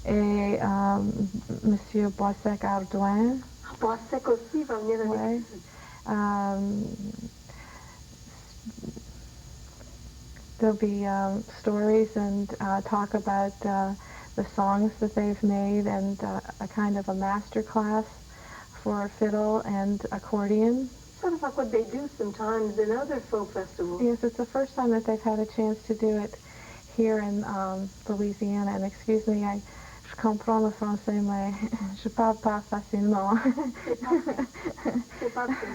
et Monsieur Boissec-Ardouin. Boissec aussi va venir avec. Ouais. There'll be stories and talk about the songs that they've made and a kind of a master class for fiddle and accordion. Sort of like what they do sometimes in other folk festivals. Yes, it's the first time that they've had a chance to do it here in Louisiana. And excuse me, je comprends le français, mais je parle pas facilement. C'est parfait.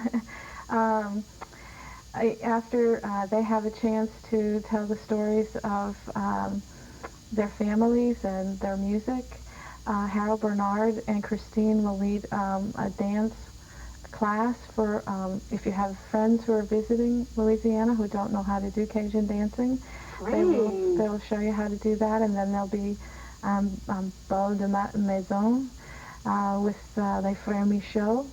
After they have a chance to tell the stories of their families and their music, Harold Bernard and Christine will lead a dance class for if you have friends who are visiting Louisiana who don't know how to do Cajun dancing. They will show you how to do that, and then there'll be bal de maison with les frères Michaud.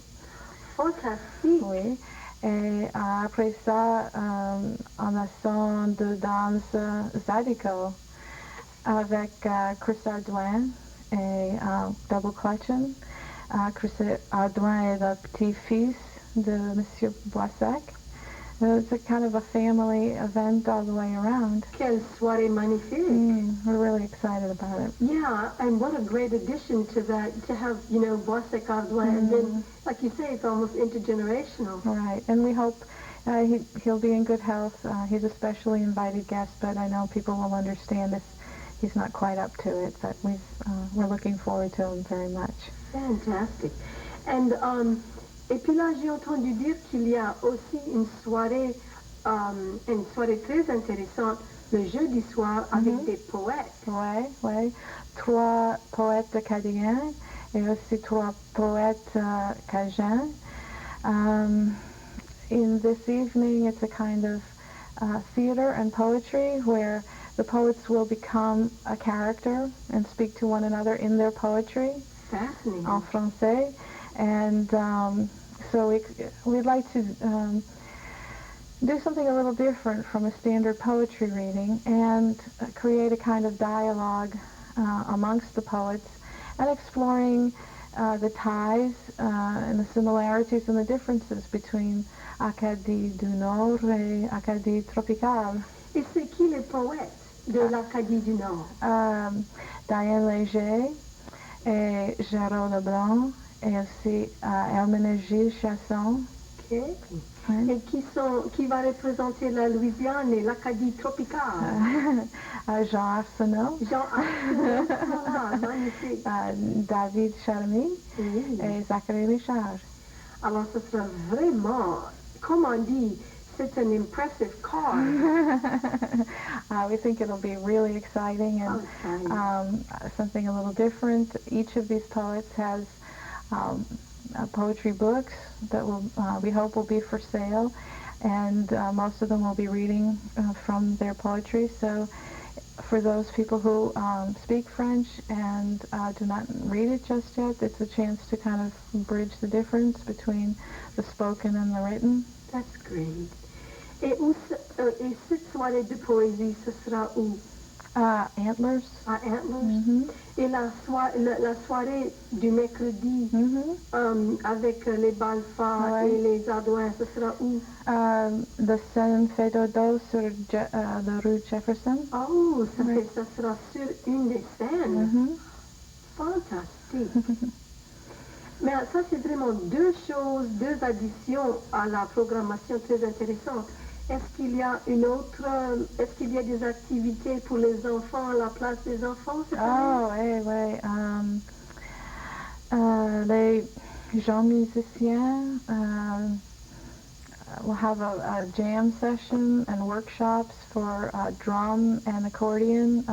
Fantastique. Oui. Et après ça, on a son de danse Zydeco avec Chris Ardouin et double clutching. Chris Ardouin est le petit-fils de Monsieur Boissec. It's a kind of a family event all the way around. Quelle soirée magnifique. We're really excited about it. Yeah, and what a great addition to that, to have, you know, Boissec Ardouin, and then, like you say, it's almost intergenerational. Right, and we hope he'll be in good health. He's a specially invited guest, but I know people will understand if he's not quite up to it, but we're looking forward to him very much. Fantastic. And, et puis là, j'ai entendu dire qu'il y a aussi une soirée très intéressante le jeudi soir avec des poètes. Oui, oui. 3 poètes acadiens et aussi 3 poètes cajuns. In this evening, it's a kind of theater and poetry where the poets will become a character and speak to one another in their poetry. Fascinating. En français. And so we'd like to do something a little different from a standard poetry reading and create a kind of dialogue amongst the poets and exploring the ties and the similarities and the differences between Acadie du Nord et Acadie tropicale. Et c'est qui les poètes de l'Acadie du Nord? Diane Léger et Géraud Leblanc et aussi Herménégilde Chasson. Okay. Et qui va représenter la Louisiane et l'Acadie tropicale? Jean Arsenault. Jean Arsenault, voilà, magnifique. David Charmy et Zachary Richard. Alors, ce sera vraiment, comme on dit, c'est an impressive card. We think it'll be really exciting and something a little different. Each of these poets has poetry books that we hope will be for sale, and most of them will be reading from their poetry. So for those people who speak French and do not read it just yet, it's a chance to kind of bridge the difference between the spoken and the written. That's great. Et cette soirée de poésie, ce sera où? Antlers. À Antlers. Et la soirée du mercredi avec les Balfa et les Ardouins, ce sera où? The Scène Fédodo sur la rue Jefferson. Oh, ça sera sur une des scènes. Fantastique. Mais ça, c'est vraiment deux additions à la programmation très intéressantes. Est-ce qu'il y a des activités pour les enfants à la place des enfants cette année? Oui. Les jeunes musiciens will have a jam session and workshops for drum and accordion.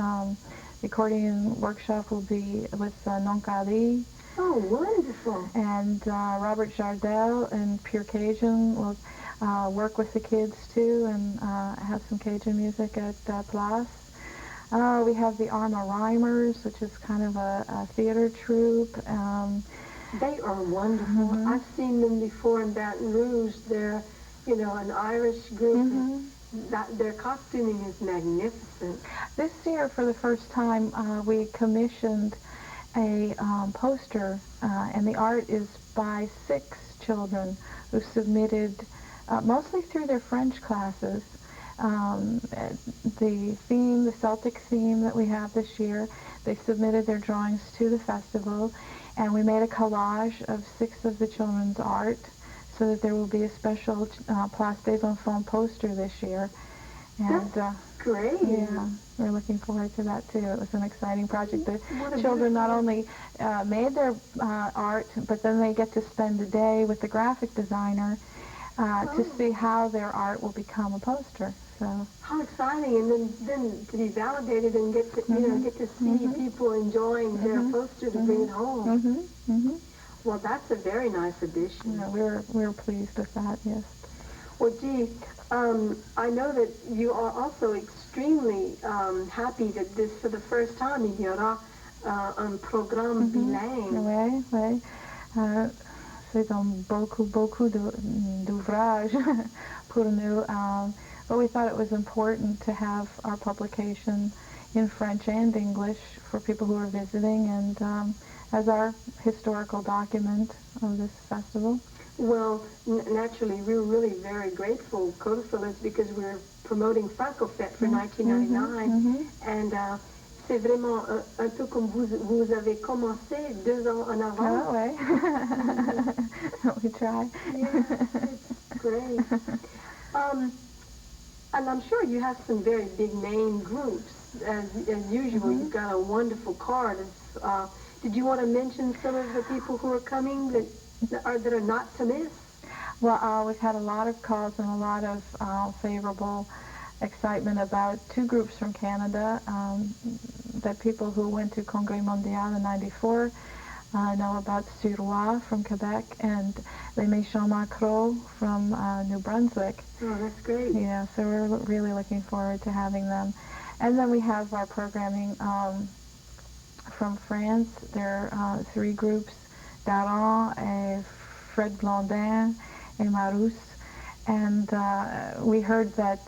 The accordion workshop will be with Nonkali. Oh, wonderful. And Robert Jardel and Pure Cajun will work with the kids too and have some Cajun music at Place. We have the Arma Rhymers, which is kind of a theater troupe. They are wonderful. I've seen them before in Baton Rouge. They're, an Irish group. Their costuming is magnificent. This year, for the first time, we commissioned a poster, and the art is by 6 children who submitted, mostly through their French classes, the theme, the Celtic theme that we have this year. They submitted their drawings to the festival, and we made a collage of 6 of the children's art so that there will be a special Place des Enfants poster this year. And great. Yeah, we're looking forward to that too. It was an exciting project. The children not only made their art, but then they get to spend a day with the graphic designer to see how their art will become a poster. So how exciting! And then to be validated and get to get to see people enjoying their poster to bring it home. Well, that's a very nice addition. Yeah, we were pleased with that. Yes. Well, gee, I know that you are also extremely happy that this, for the first time, il y aura un programme bilingue. Oui. C'est beaucoup d'ouvrages pour nous. But we thought it was important to have our publication in French and English for people who are visiting, and as our historical document of this festival. Well, naturally, we're really very grateful, CODOFIL, because we're promoting Francofête for 1999, and c'est vraiment un peu comme vous avez commencé 2 ans en avant. Oh, ouais. We try. Yeah, it's great. And I'm sure you have some very big name groups. As usual, you've got a wonderful card. Did you want to mention some of the people who are coming that are not to miss? Well, we've had a lot of calls and a lot of favorable excitement about 2 groups from Canada that people who went to Congrès Mondial in '94 know about. Suroît from Quebec and Les Méchants Macros from New Brunswick. Oh, that's great. Yeah, so we're really looking forward to having them. And then we have our programming from France. There are 3 groups, Daran, and Fred Blondin, and Marousse. And we heard that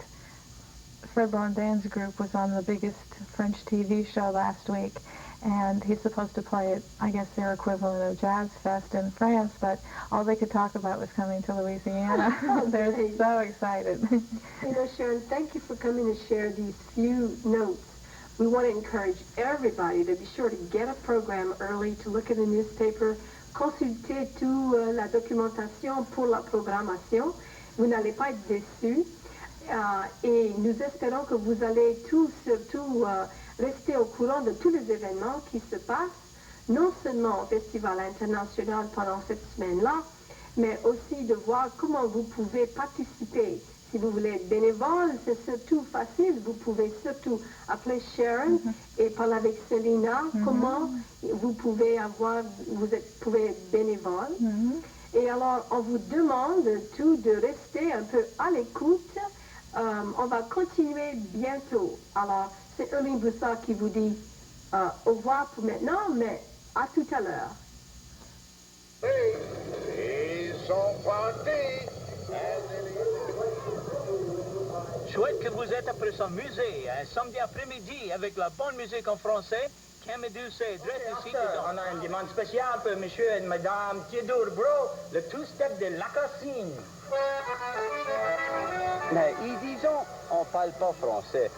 Fred Blondin's group was on the biggest French TV show last week, and he's supposed to play at, I guess, their equivalent of Jazz Fest in France, but all they could talk about was coming to Louisiana. They're so excited. You know, Sharon, thank you for coming to share these few notes. We want to encourage everybody to be sure to get a program early, to look at the newspaper, consulter toute la documentation pour la programmation. Vous n'allez pas être déçus. Et nous espérons que vous allez tous, surtout, rester au courant de tous les événements qui se passent, non seulement au Festival International pendant cette semaine-là, mais aussi de voir comment vous pouvez participer. Si vous voulez être bénévole, c'est surtout facile. Vous pouvez surtout appeler Sharon et parler avec Selina. Comment vous pouvez pouvez être bénévole. Et alors, on vous demande tout de rester un peu à l'écoute. On va continuer bientôt. Alors, c'est Earlene Broussard qui vous dit au revoir pour maintenant, mais à tout à l'heure. Ils sont partis. Chouette que vous êtes après son musée, un samedi après-midi avec la bonne musique en français. On a une demande spéciale pour monsieur et madame Boudreaux, le two-step de la Cassine. Mais disons, on parle pas français.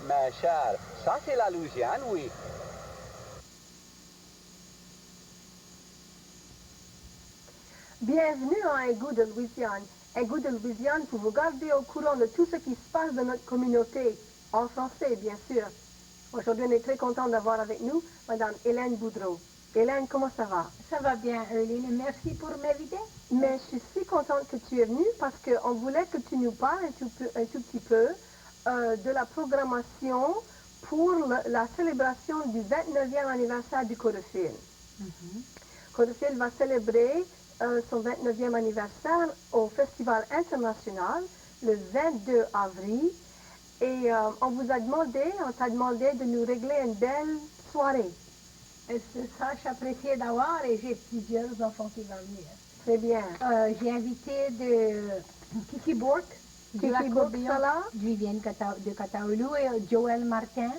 Mais cher, ça c'est la Louisiane, oui. Bienvenue à Un Goût de Louisiane. Un Goût de Louisiane pour vous garder au courant de tout ce qui se passe dans notre communauté, en français bien sûr. Aujourd'hui, on est très content d'avoir avec nous Madame Helen Boudreaux. Hélène, comment ça va? Ça va bien, Earlene. Merci pour m'inviter. Mais je suis si contente que tu es venue parce qu'on voulait que tu nous parles un tout petit peu de la programmation pour la célébration du 29e anniversaire du CODOFIL. CODOFIL va célébrer son 29e anniversaire au Festivale Internationale le 22 avril. Et on t'a demandé de nous régler une belle soirée. C'est ça, j'apprécie d'avoir et j'ai plusieurs enfants qui vont venir. Très bien. J'ai invité Kiki Bourque, de l'accordéon, Vivienne de Cataoulou, et Joël Martin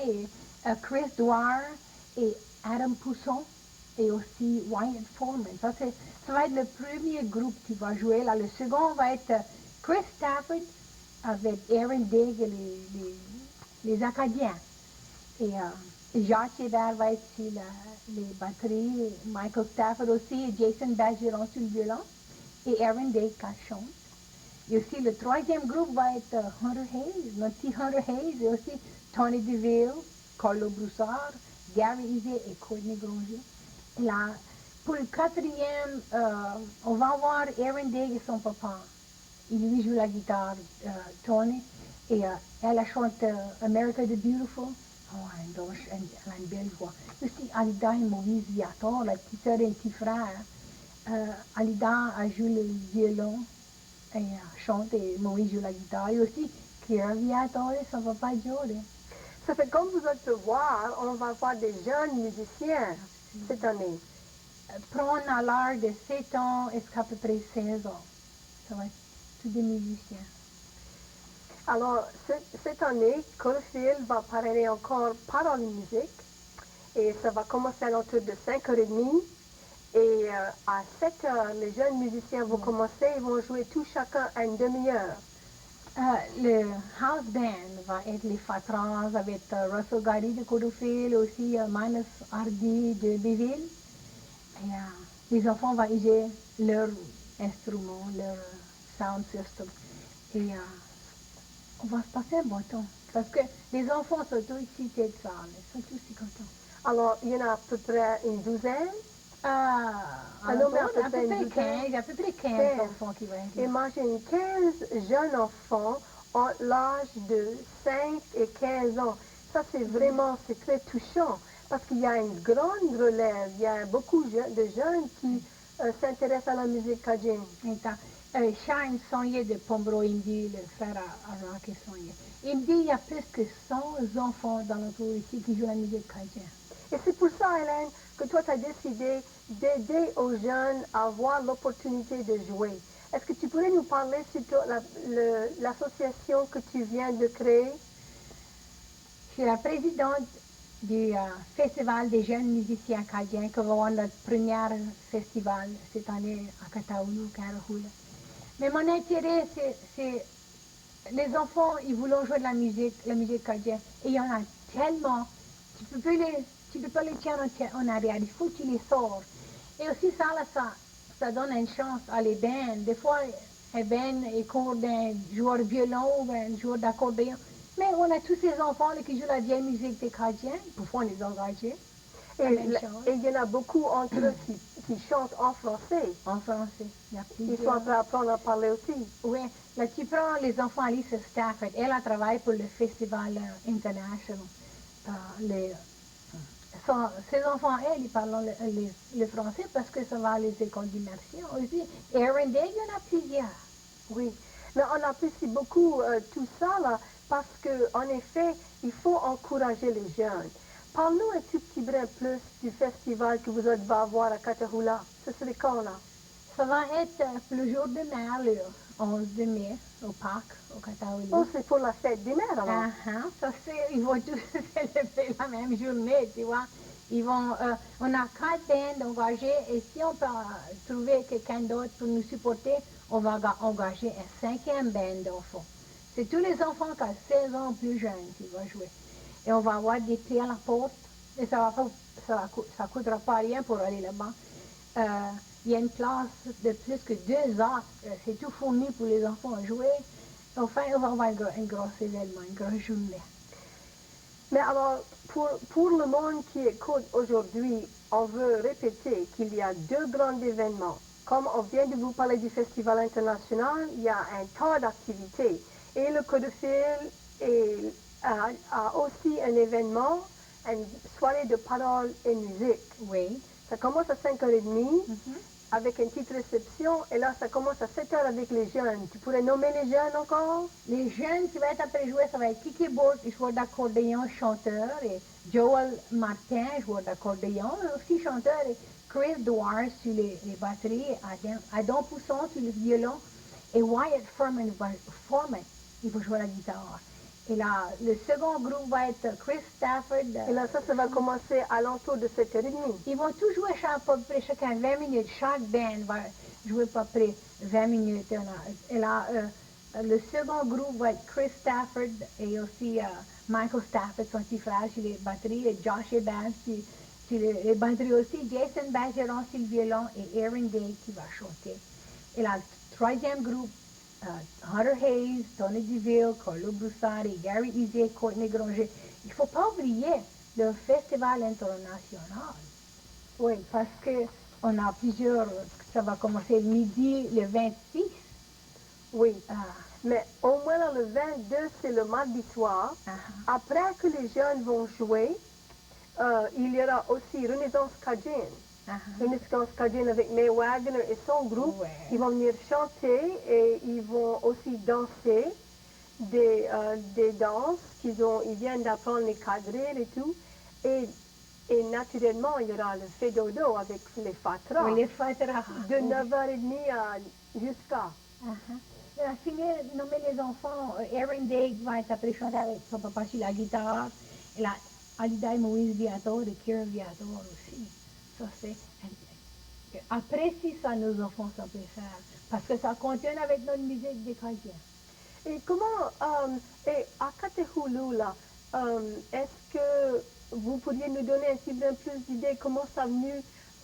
et Chris Douard et Adam Pousson et aussi Wyatt Foreman. Ça va être le premier groupe qui va jouer. Là, le second va être Chris Stafford avec Aaron Digg et les Acadiens. Et Jacques Hébert va être sur les batteries, Michael Stafford aussi, et Jason Bergeron sur le violon, et Aaron Digg qui chante. Et aussi le troisième groupe va être Hunter Hayes, notre petit Hunter Hayes, et aussi Tony DeVille, Carlo Broussard, Gary Izé et Courtney Granger. Et là, pour le quatrième, on va avoir Aaron Digg et son papa. Il lui joue la guitare, Tony, et elle chante America the Beautiful. Oh, elle a une belle voix. Aussi, Alida et Maurice Viator, la petite sœur et un petit frère. Alida a joué le violon et chante, et Maurice joue la guitare. Et aussi, Kira Viator et son papa Joe. Ça fait comme vous allez voir, on va avoir des jeunes musiciens cette année. Prendre à l'âge de 7 ans jusqu'à peu près 16 ans. Ça va être tous des musiciens. Alors, cette année, CODOFIL va parrainer encore Paroles et musique. Et ça va commencer à l'entour de 5h30. Et à 7h, les jeunes musiciens vont commencer. Ils vont jouer tout chacun à une demi-heure. Le house band va être les Fatras avec Russell Gary de CODOFIL, aussi Manus Hardy de Béville. Et les enfants vont utiliser leur instrument, leur sound system. Et on va se passer un bon temps. Parce que les enfants sont tous excités de ça. Ils sont tous si contents. Alors, il y en a à peu près une douzaine. À peu près 15 enfants qui vont être là. Imagine 15 jeunes enfants entre l'âge de 5 et 15 ans. Ça, c'est vraiment, c'est très touchant. Parce qu'il y a une grande relève. Il y a beaucoup de jeunes qui s'intéressent à la musique cajun. Sharon Valchuis de Boudreaux, il me dit, le frère à Rock et Sonia. Il me dit qu'il y a plus que 100 enfants dans l'entour ici qui jouent la musique cajun. Et c'est pour ça, Hélène, que toi, tu as décidé d'aider aux jeunes à avoir l'opportunité de jouer. Est-ce que tu pourrais nous parler sur l'association que tu viens de créer? Je suis la présidente du Festival des jeunes musiciens acadiens qui va avoir notre premier festival cette année à Kataoulou, Carahula. Mais mon intérêt, c'est les enfants, ils voulaient jouer de la musique acadienne. Et il y en a tellement, tu peux pas les tirer en arrière, il faut que tu les sors. Et aussi ça donne une chance à les bands. Des fois, un band écoute d'un joueur de violon ou un joueur d'accordéon. Mais on a tous ces enfants là, qui jouent la vieille musique des Cadiens, pourquoi on les engager? Et il y en a beaucoup entre eux qui chantent en français. En français, il y a plusieurs. Ils sont en train d'apprendre à parler aussi. Oui, là tu prends les enfants Alice Stafford, elle a travaillé pour le Festivale Internationale. Ces enfants, ils parlent le français parce que ça va à les écoles d'immersion aussi. Aaron Digg, il y en a plusieurs. Oui, mais on apprécie beaucoup tout ça là, parce qu'en effet, il faut encourager les jeunes. Parle-nous un tout petit brin plus du festival que vous allez avoir à Catahoula. Ce serait quand là? Ça va être le jour de mer, le 11 mai, au parc, au Catahoula. Oh, c'est pour la fête des mères alors? Ça c'est, ils vont tous célébrer la même journée, tu vois. On a 4 bands engagés et si on peut trouver quelqu'un d'autre pour nous supporter, on va engager un 5e band d'enfants. C'est tous les enfants qui ont 16 ans plus jeunes qui vont jouer. Et on va avoir des clés à la porte et ça coûtera pas rien pour aller là-bas. Il y a une place de plus que 2 heures, c'est tout fourni pour les enfants à jouer. Enfin, on va avoir un gros événement, une grosse journée. Mais alors, pour le monde qui écoute aujourd'hui, on veut répéter qu'il y a 2 grands événements. Comme on vient de vous parler du Festival international, il y a un tas d'activités. Et le CODOFIL a aussi un événement, une soirée de paroles et musique. Oui. Ça commence à 5h30 avec une petite réception et là ça commence à 7h avec les jeunes. Tu pourrais nommer les jeunes encore? Les jeunes qui vont être après jouer, ça va être Kiki Bourg, joueur d'accordéon, chanteur, et Joel Martin, joueur d'accordéon, aussi chanteur, et Chris Dwyer sur les batteries, Adam Pousson sur le violon, et Wyatt Foreman, il va jouer la guitare. Et là, le second groupe va être Chris Stafford. Et là, ça va commencer à l'entour de 7h30. Ils vont tous jouer à peu près chacun 20 minutes. Chaque band va jouer à peu près 20 minutes. Et là, le second groupe va être Chris Stafford et aussi Michael Stafford, son petit frère, sur les batteries, et Josh Evans sur les batteries aussi, Jason Bergeron sur le violon et Aaron Day qui va chanter. Et là, le troisième groupe, Hunter Hayes, Tony DeVille, Earlene Broussard et Gary Izé, Courtney Granger. Il ne faut pas oublier le Festival international. Oui, parce qu'on a plusieurs, ça va commencer le midi, le 26. Oui, mais au moins là, le 22, c'est le mardi soir. Après que les jeunes vont jouer, il y aura aussi Renaissance Cajun. Renaissance Cajun avec May Wagner et son groupe. Ouais. Ils vont venir chanter et ils vont aussi danser des danses ils viennent d'apprendre les quadrilles et tout. Et naturellement, il y aura le fait dodo avec les fatras. Oui, les fatras. De 9h30 jusqu'à. À finir, nommer les enfants, Aaron Day va être après chanter avec son papa sur la guitare. Et là, Alida et Moïse Viator et Kira Viator aussi. Ça, c'est... Apprécie ça, nos enfants, ça peut faire. Parce que ça continue avec notre musique des chrétiens. Et comment, et à Katehulu, là, est-ce que vous pourriez nous donner un petit peu plus d'idées comment ça a venu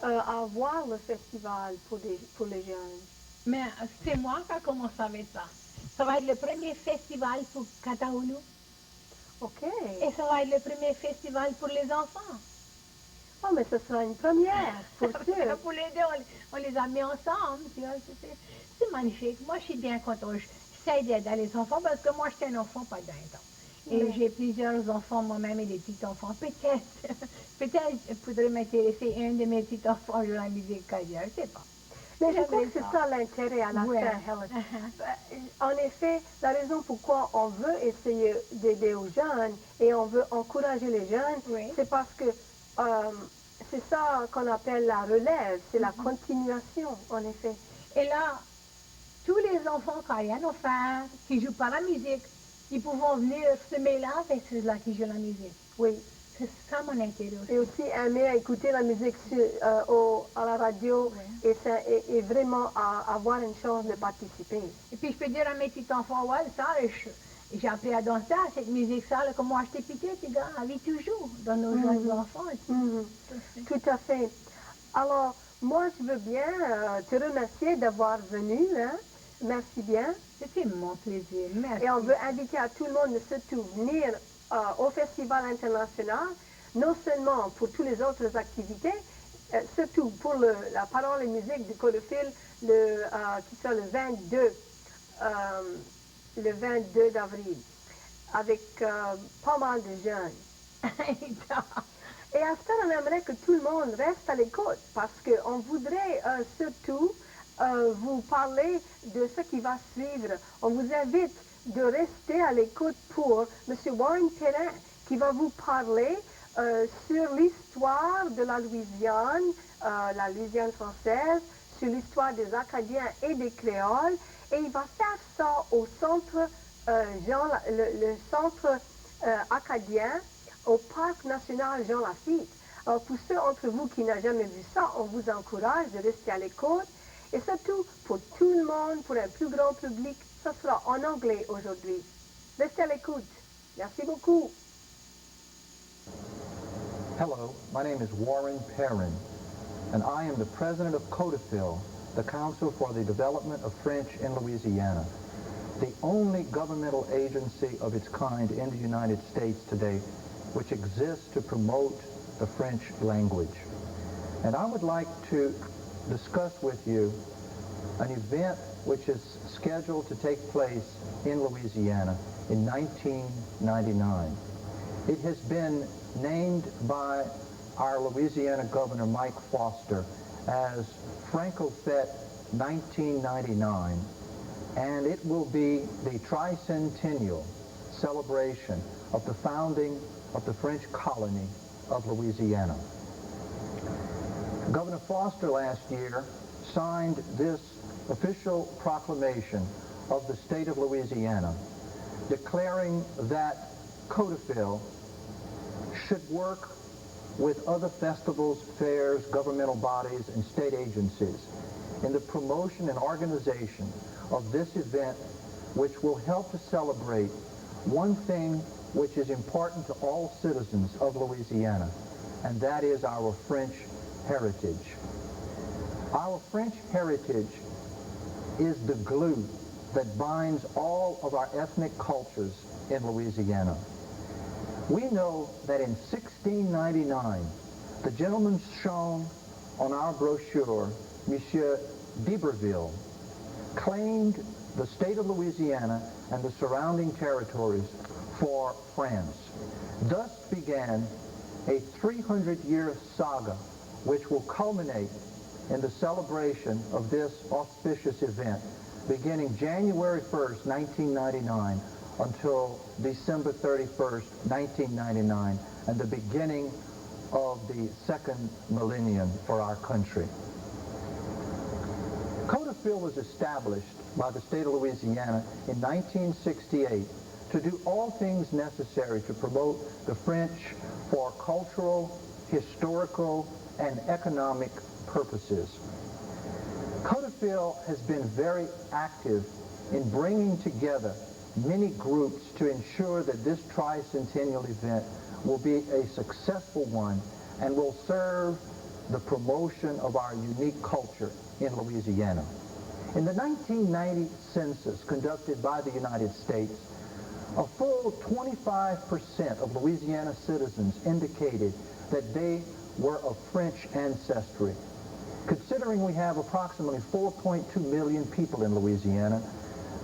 à voir le festival pour les jeunes? Mais c'est moi qui a commencé avec ça. Ça va être le premier festival pour Katehulu. OK. Et ça va être le premier festival pour les enfants. Oh, mais ce sera une première, pour sûr. Pour les deux, on les a mis ensemble. C'est magnifique. Moi, je suis bien contente. J'essaie d'aider les enfants parce que moi, j'étais un enfant pas d'un temps. Et j'ai plusieurs enfants moi-même et des petits-enfants. Peut-être, je pourrais m'intéresser à un de mes petits-enfants de la musique carrière, je ne sais pas. Mais je crois que c'est ça l'intérêt à la fin, Helen. En effet, la raison pourquoi on veut essayer d'aider aux jeunes et on veut encourager les jeunes, c'est parce que c'est ça qu'on appelle la relève, c'est la continuation, en effet. Et là, tous les enfants qui n'ont rien à faire, qui ne jouent pas la musique, ils pourront venir se mêler avec ceux-là qui jouent la musique. Oui. C'est ça mon intérêt aussi. Et aussi aimer écouter la musique à la radio et vraiment avoir une chance de participer. Et puis je peux dire à mes petits-enfants, ouais, ça, j'ai appris à danser à cette musique-là, comme moi j'étais petite, les gars, elle vit toujours dans nos jeunes enfants. Tout à fait. Alors, moi, je veux bien te remercier d'avoir venu. Hein? Merci bien. C'était mon plaisir. Merci. Et on veut inviter à tout le monde de surtout venir au Festival international, non seulement pour toutes les autres activités, surtout pour la parole et musique du CODOFIL, qui sera le 22 d'avril, avec pas mal de jeunes. Et à ce temps, on aimerait que tout le monde reste à l'écoute, parce qu'on voudrait surtout vous parler de ce qui va suivre. On vous invite de rester à l'écoute pour M. Warren Perrin, qui va vous parler sur l'histoire de la Louisiane française, sur l'histoire des Acadiens et des Créoles, et il va faire ça au centre, le centre acadien, au Parc national Jean Lafitte. Alors pour ceux d'entre vous qui n'ont jamais vu ça, on vous encourage de rester à l'écoute. Et surtout, pour tout le monde, pour un plus grand public, ça sera en anglais aujourd'hui. Restez à l'écoute. Merci beaucoup. Hello, my name is Warren Perrin, and I am the president of CODOFIL, the Council for the Development of French in Louisiana, the only governmental agency of its kind in the United States today which exists to promote the French language. And I would like to discuss with you an event which is scheduled to take place in Louisiana in 1999. It has been named by our Louisiana Governor Mike Foster as Franco Fête 1999, and it will be the tricentennial celebration of the founding of the French colony of Louisiana. Governor Foster last year signed this official proclamation of the state of Louisiana declaring that CODOFIL should work with other festivals, fairs, governmental bodies, and state agencies in the promotion and organization of this event, which will help to celebrate one thing which is important to all citizens of Louisiana, and that is our French heritage. Our French heritage is the glue that binds all of our ethnic cultures in Louisiana. We know that in 1699, the gentleman shown on our brochure, Monsieur d'Iberville, claimed the state of Louisiana and the surrounding territories for France. Thus began a 300-year saga which will culminate in the celebration of this auspicious event beginning January 1st, 1999 until December 31st, 1999, and the beginning of the second millennium for our country. CODOFIL was established by the state of Louisiana in 1968 to do all things necessary to promote the French for cultural, historical, and economic purposes. CODOFIL has been very active in bringing together many groups to ensure that this tricentennial event will be a successful one and will serve the promotion of our unique culture in Louisiana. In the 1990 census conducted by the United States, a full 25% of Louisiana citizens indicated that they were of French ancestry. Considering we have approximately 4.2 million people in Louisiana,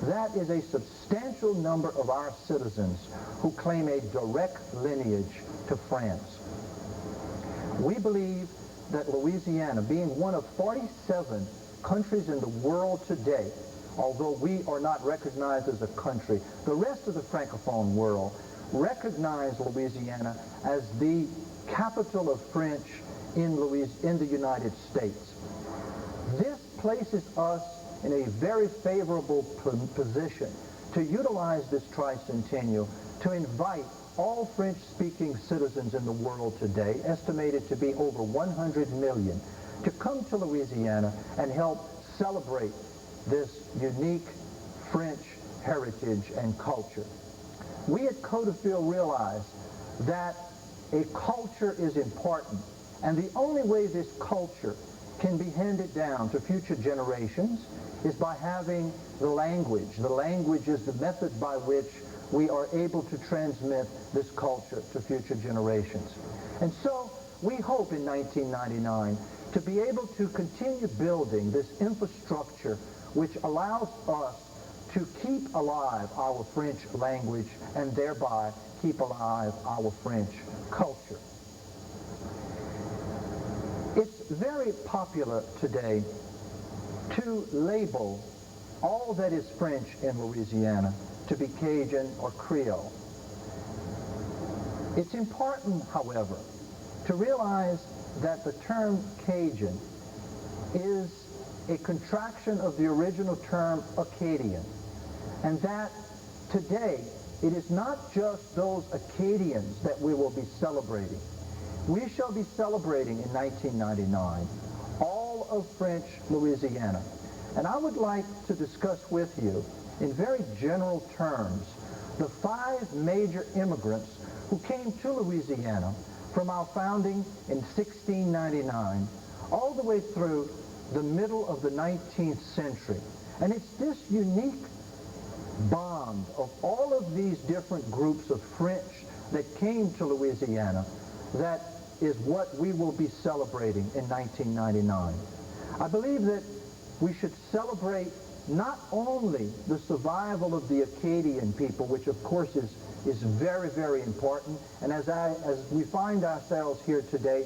that is a substantial number of our citizens who claim a direct lineage to France. We believe that Louisiana, being one of 47 countries in the world today, although we are not recognized as a country, the rest of the Francophone world recognize Louisiana as the capital of French in the United States. This places us in a very favorable position to utilize this tricentennial to invite all French-speaking citizens in the world today, estimated to be over 100 million, to come to Louisiana and help celebrate this unique French heritage and culture. We at CODOFIL realize that a culture is important, and the only way this culture can be handed down to future generations is by having the language. The language is the method by which we are able to transmit this culture to future generations. And so we hope in 1999 to be able to continue building this infrastructure which allows us to keep alive our French language and thereby keep alive our French culture. It's very popular today to label all that is French in Louisiana to be Cajun or Creole. It's important, however, to realize that the term Cajun is a contraction of the original term Acadian, and that today it is not just those Acadians that we will be celebrating. We shall be celebrating in 1999 all of French Louisiana. And I would like to discuss with you in very general terms the 5 major immigrants who came to Louisiana from our founding in 1699 all the way through the middle of the 19th century. And it's this unique bond of all of these different groups of French that came to Louisiana that is what we will be celebrating in 1999. I believe that we should celebrate not only the survival of the Acadian people, which of course is very, very important, and as we find ourselves here today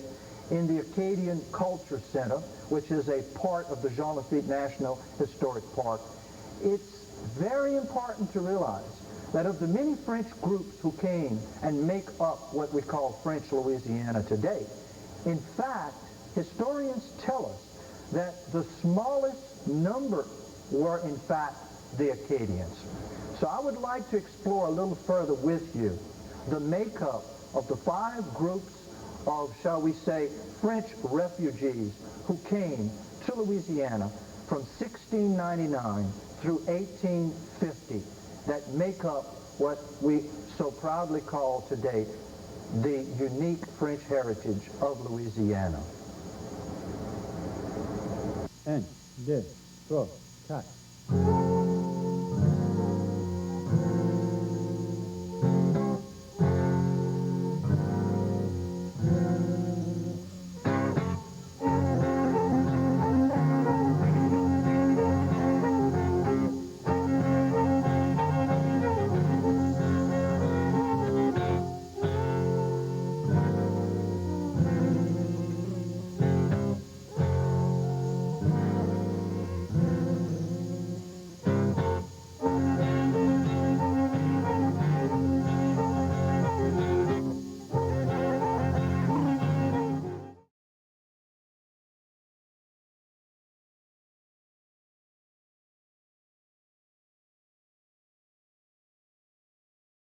in the Acadian Culture Center, which is a part of the Jean Lafitte National Historic Park, it's very important to realize that of the many French groups who came and make up what we call French Louisiana today, in fact, historians tell us that the smallest number were in fact the Acadians. So I would like to explore a little further with you the makeup of the 5 groups of, shall we say, French refugees who came to Louisiana from 1699 through 1850 that make up what we so proudly call today the unique French heritage of Louisiana. 1, 2, 3, 4.